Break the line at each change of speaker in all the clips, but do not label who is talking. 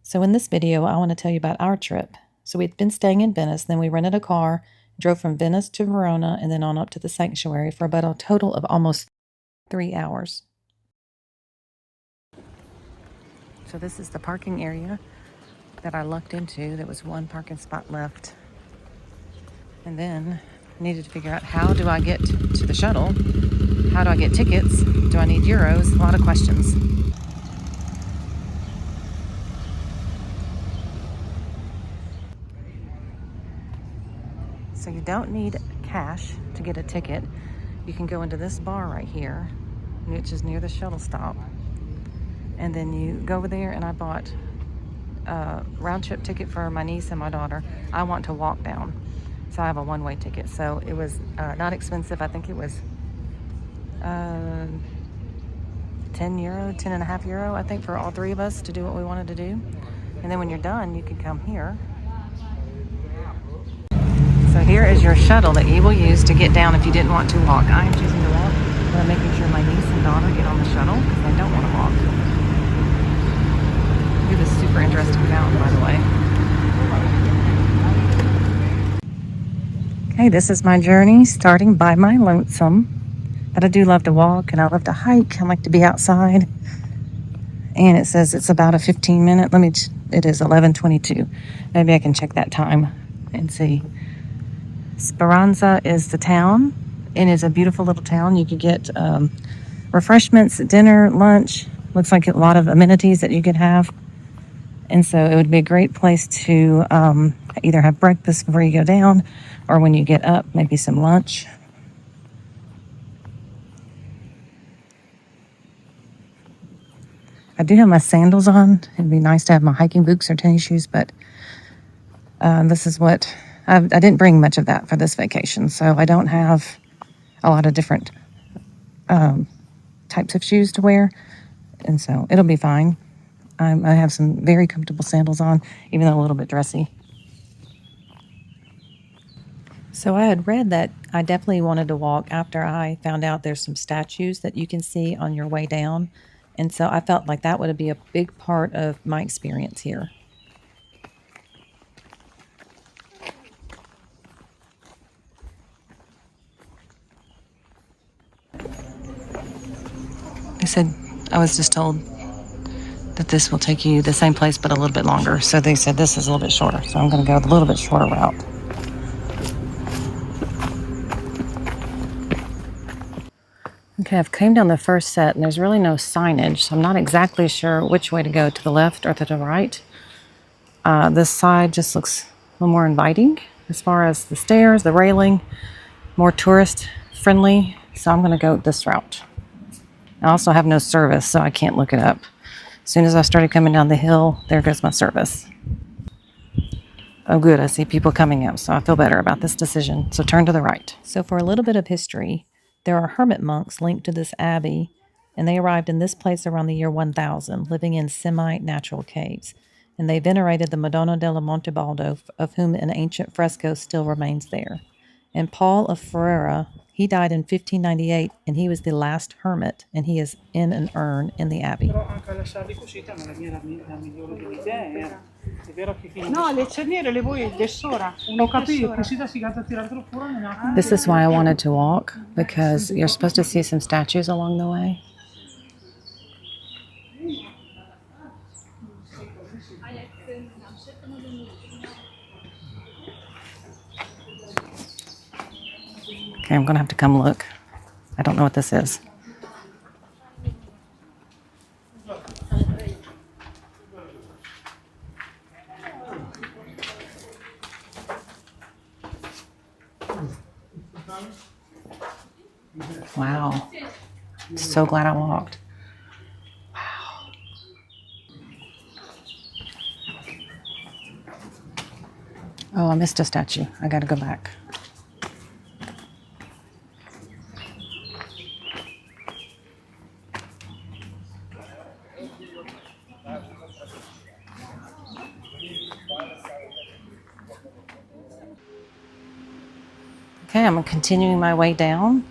So in this video, I want to tell you about our trip. So we'd been staying in Venice, then we rented a car, drove from Venice to Verona, and then on up to the sanctuary for about a total of almost 3 hours. So this is the parking area that I lucked into. There was one parking spot left. And then I needed to figure out, how do I get to the shuttle? How do I get tickets? Do I need euros? A lot of questions. So you don't need cash to get a ticket. You can go into this bar right here, which is near the shuttle stop. And then you go over there, and I bought a round trip ticket for my niece and my daughter. I want to walk down, so I have a one-way ticket. So it was not expensive. I think it was 10 euro, 10.5 euro, I think, for all three of us to do what we wanted to do. And then when you're done, you can come here. So here is your shuttle that you will use to get down if you didn't want to walk. I am choosing to walk, but I'm making sure my niece and daughter get on the shuttle because they don't want to walk. Look at this super interesting mountain, by the way. Okay, this is my journey, starting by my lonesome. But I do love to walk, and I love to hike. I like to be outside. And it says it's about a 15-minute. It is 11:22. Maybe I can check that time and see. Speranza is the town, and it's a beautiful little town. You could get refreshments, dinner, lunch. Looks like a lot of amenities that you could have. And so it would be a great place to either have breakfast before you go down, or when you get up, maybe some lunch. I do have my sandals on. It'd be nice to have my hiking boots or tennis shoes, but this is what I didn't bring much of that for this vacation, so I don't have a lot of different types of shoes to wear, and so it'll be fine. I have some very comfortable sandals on, even though a little bit dressy. So I had read that I definitely wanted to walk after I found out there's some statues that you can see on your way down. And so I felt like that would be a big part of my experience here. I was just told that this will take you the same place but a little bit longer. So they said this is a little bit shorter. So I'm going to go the little bit shorter route. Okay, I've came down the first set, and there's really no signage, so I'm not exactly sure which way to go, to the left or to the right. This side just looks a little more inviting as far as the stairs, the railing, more tourist friendly, so I'm going to go this route. I also have no service, so I can't look it up. As soon as I started coming down the hill, there goes my service. Oh good, I see people coming up, so I feel better about this decision. So turn to the right. So for a little bit of history, there are hermit monks linked to this abbey, and they arrived in this place around the year 1000, living in semi-natural caves. And they venerated the Madonna della Montebaldo, of whom an ancient fresco still remains there. And Paul of Ferrara, he died in 1598, and he was the last hermit, and he is in an urn in the abbey. This is why I wanted to walk, because you're supposed to see some statues along the way. Okay, I'm going to have to come look. I don't know what this is. Wow. So glad I walked. Wow. Oh, I missed a statue. I got to go back. Okay, I'm continuing my way down.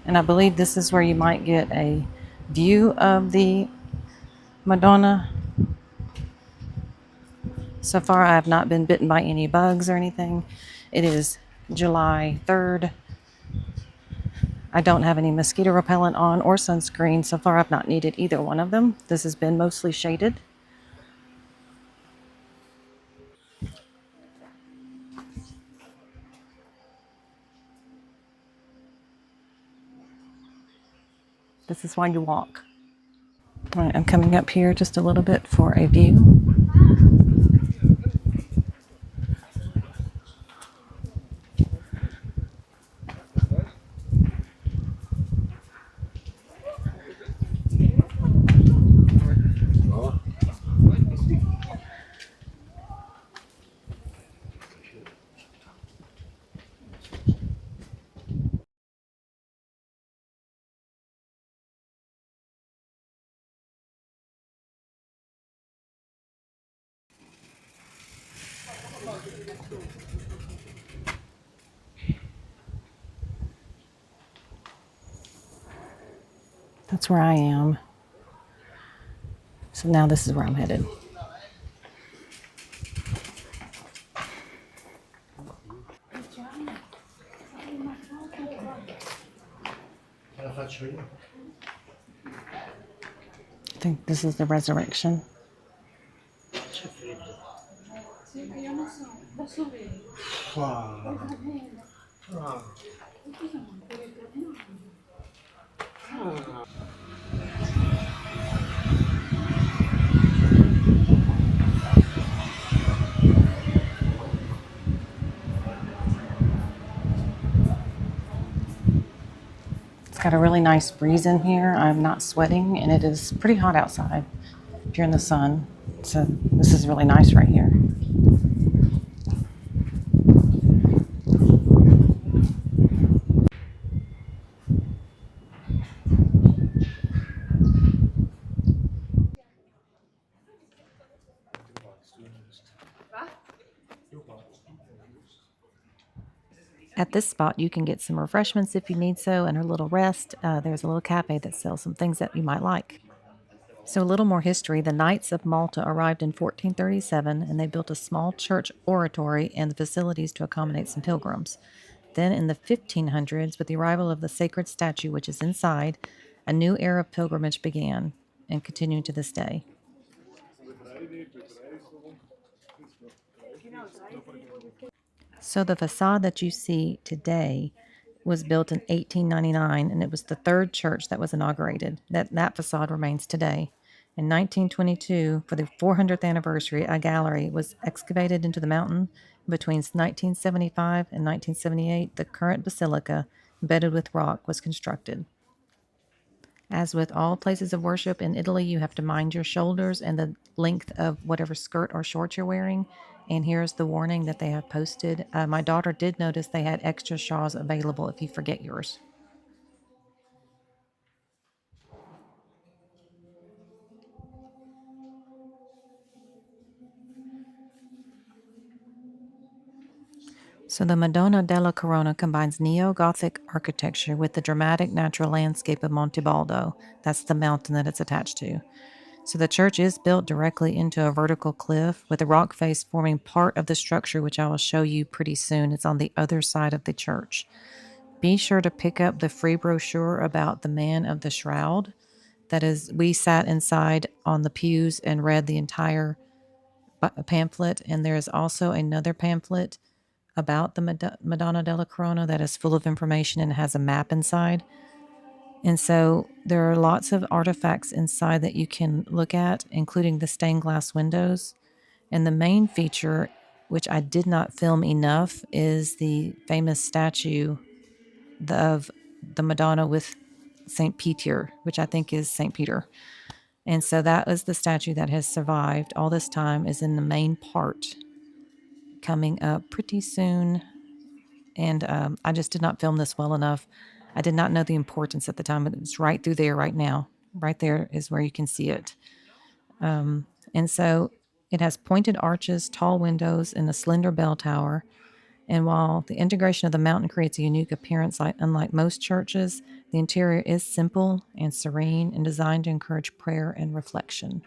And I believe this is where you might get a view of the Madonna So far, I have not been bitten by any bugs or anything. It is July 3rd. I don't have any mosquito repellent on or sunscreen. So far, I've not needed either one of them. This has been mostly shaded. This is why you walk. All right, I'm coming up here just a little bit for a view. That's where I am. So now this is where I'm headed. I think this is the resurrection. It's got a really nice breeze in here. I'm not sweating, and it is pretty hot outside if you're in the sun. So this is really nice right here. At this spot, you can get some refreshments if you need so, and a little rest. There's a little cafe that sells some things that you might like. So, a little more history. The Knights of Malta arrived in 1437 and they built a small church oratory and the facilities to accommodate some pilgrims. Then, in the 1500s, with the arrival of the sacred statue, which is inside, a new era of pilgrimage began and continuing to this day. So, the facade that you see today was built in 1899, and it was the third church that was inaugurated. That facade remains today. In 1922, for the 400th anniversary, a gallery was excavated into the mountain. Between 1975 and 1978, the current basilica, embedded with rock, was constructed. As with all places of worship in Italy, you have to mind your shoulders and the length of whatever skirt or shorts you're wearing. And here's the warning that they have posted. My daughter did notice they had extra shawls available if you forget yours. So the Madonna della Corona combines neo-Gothic architecture with the dramatic natural landscape of Monte Baldo. That's the mountain that it's attached to. So the church is built directly into a vertical cliff with a rock face forming part of the structure, which I will show you pretty soon. It's on the other side of the church. Be sure to pick up the free brochure about the Man of the Shroud. That is, we sat inside on the pews and read the entire pamphlet, and there is also another pamphlet about the Madonna della Corona that is full of information and has a map inside. And so there are lots of artifacts inside that you can look at, including the stained glass windows. And the main feature, which I did not film enough, is the famous statue of the Madonna with St. Peter, which I think is St. Peter. And so that is the statue that has survived all this time, is in the main part, coming up pretty soon. And I just did not film this well enough. I did not know the importance at the time, but it's right through there right now. Right there is where you can see it. And so it has pointed arches, tall windows, and a slender bell tower. And while the integration of the mountain creates a unique appearance, unlike most churches, the interior is simple and serene and designed to encourage prayer and reflection.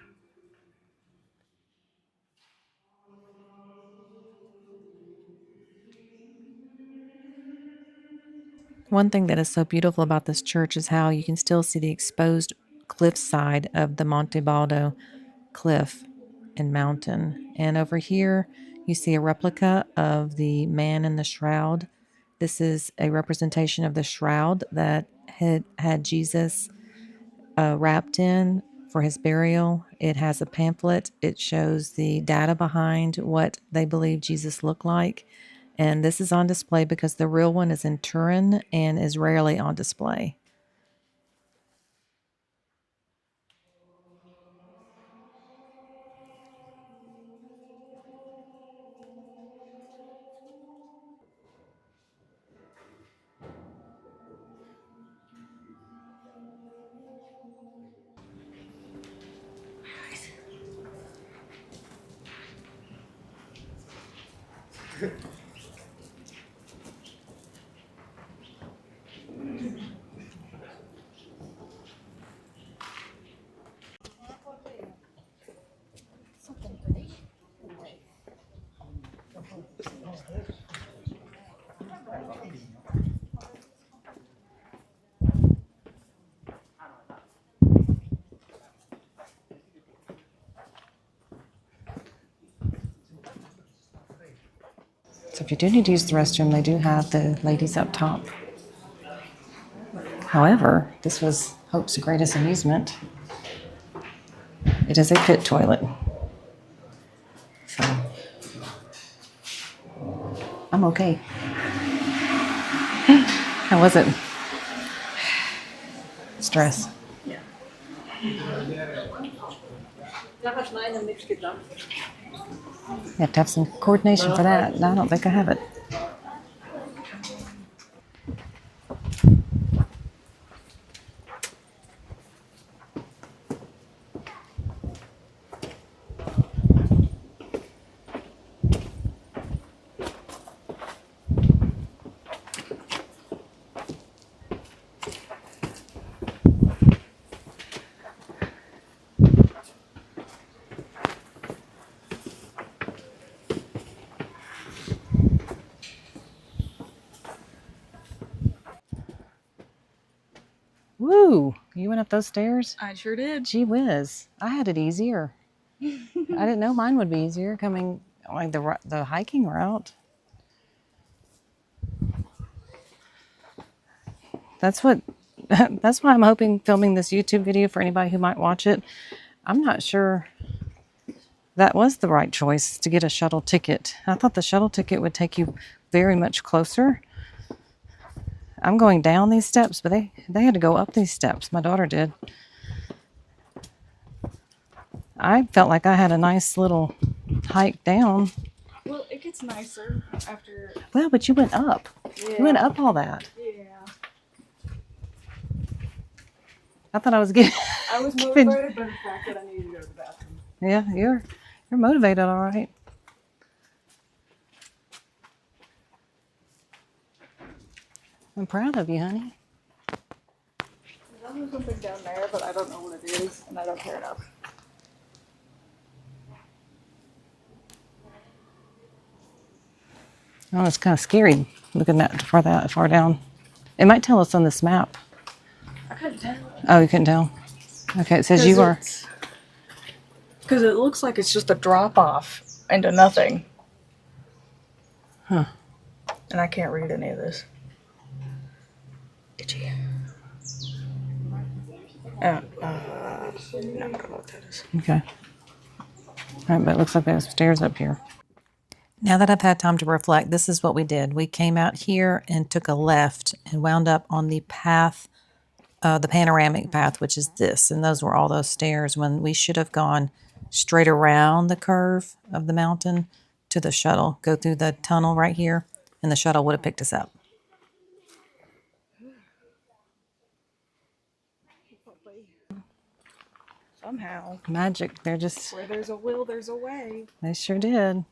One thing that is so beautiful about this church is how you can still see the exposed cliffside of the Monte Baldo cliff and mountain. And over here, you see a replica of the man in the shroud. This is a representation of the shroud that had Jesus wrapped in for his burial. It has a pamphlet. It shows the data behind what they believe Jesus looked like. And this is on display because the real one is in Turin and is rarely on display. So if you do need to use the restroom, they do have the ladies up top. However, this was Hope's greatest amusement. It is a pit toilet. So I'm okay. How was it? Stress.
Yeah.
You have to have some coordination for that. I don't think I have it. Woo! You went up those stairs?
I sure did.
Gee whiz. I had it easier. I didn't know mine would be easier coming like the hiking route. That's why I'm hoping filming this YouTube video for anybody who might watch it. I'm not sure that was the right choice to get a shuttle ticket. I thought the shuttle ticket would take you very much closer. I'm going down these steps, but they had to go up these steps. My daughter did. I felt like I had a nice little hike down.
Well, it gets nicer after.
Well, but you went up.
Yeah.
You went up all that.
Yeah.
I thought I was getting.
I was motivated by the fact that I needed to go to the bathroom.
Yeah, you're motivated, all right. I'm proud of you, honey.
There's something down there, but I don't know what it is, and I don't care enough.
Oh, it's kind of scary looking that far down. It might tell us on this map.
I couldn't tell.
Oh, you couldn't tell? Okay, it says you are.
Because it looks like it's just a drop off into nothing.
Huh.
And I can't read any of this. Itchy. No, I don't know what that is.
Okay. All right, but it looks like there's stairs up here. Now that I've had time to reflect, this is what we did. We came out here and took a left and wound up on the path, the Panoramic Path, which is this. And those were all those stairs when we should have gone straight around the curve of the mountain to the shuttle, go through the tunnel right here, and the shuttle would have picked us up.
Somehow.
Magic. They're just...
Where there's a will, there's a way.
They sure did.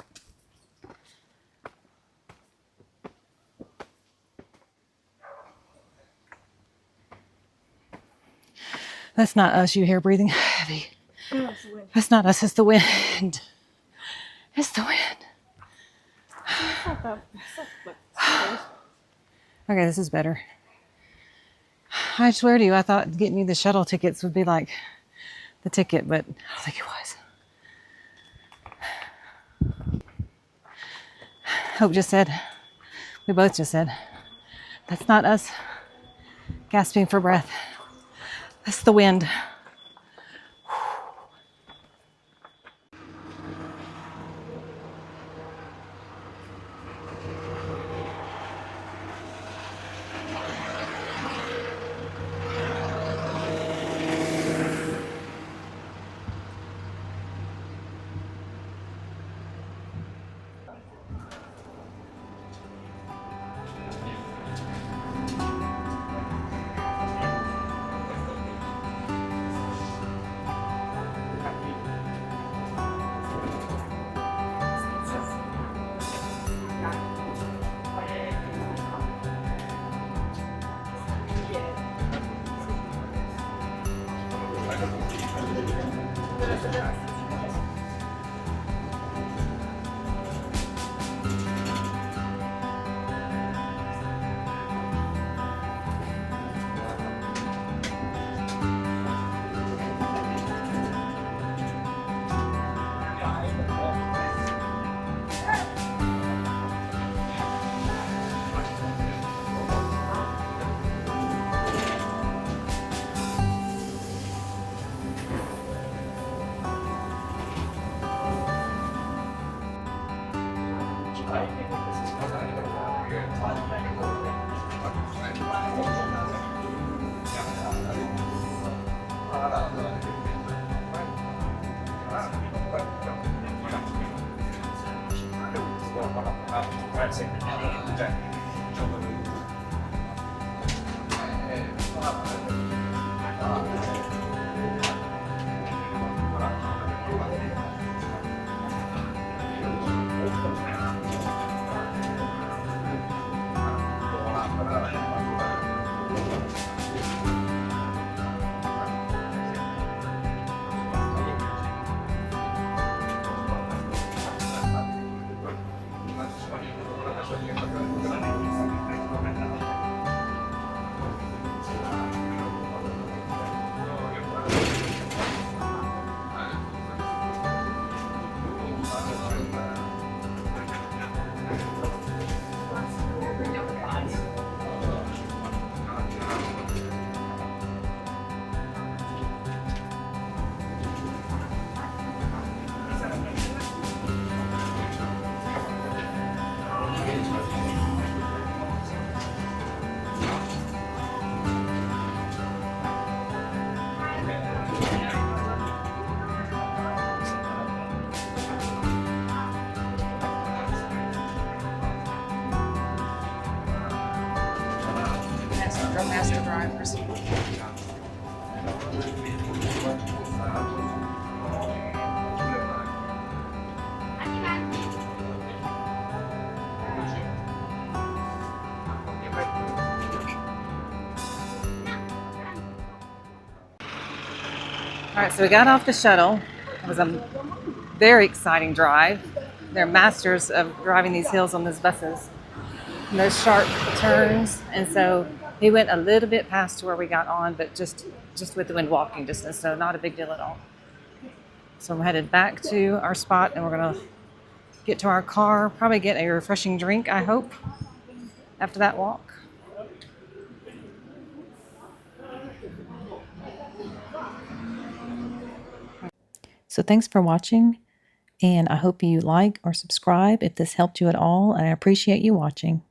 That's not us you hear breathing heavy.
Oh, it's the wind.
That's not us, it's the wind. It's the wind. Okay, this is better. I swear to you, I thought getting you the shuttle tickets would be like the ticket, but I don't think it was. Hope just said, we both just said, that's not us gasping for breath. That's the wind.
Master drivers.
All right, so we got off the shuttle. It was a very exciting drive. They're masters of driving these hills on these buses. And those sharp turns. And so he went a little bit past where we got on, but just within walking distance, so not a big deal at all. So we're headed back to our spot, and we're going to get to our car, probably get a refreshing drink, I hope, after that walk. So thanks for watching, and I hope you like or subscribe if this helped you at all, and I appreciate you watching.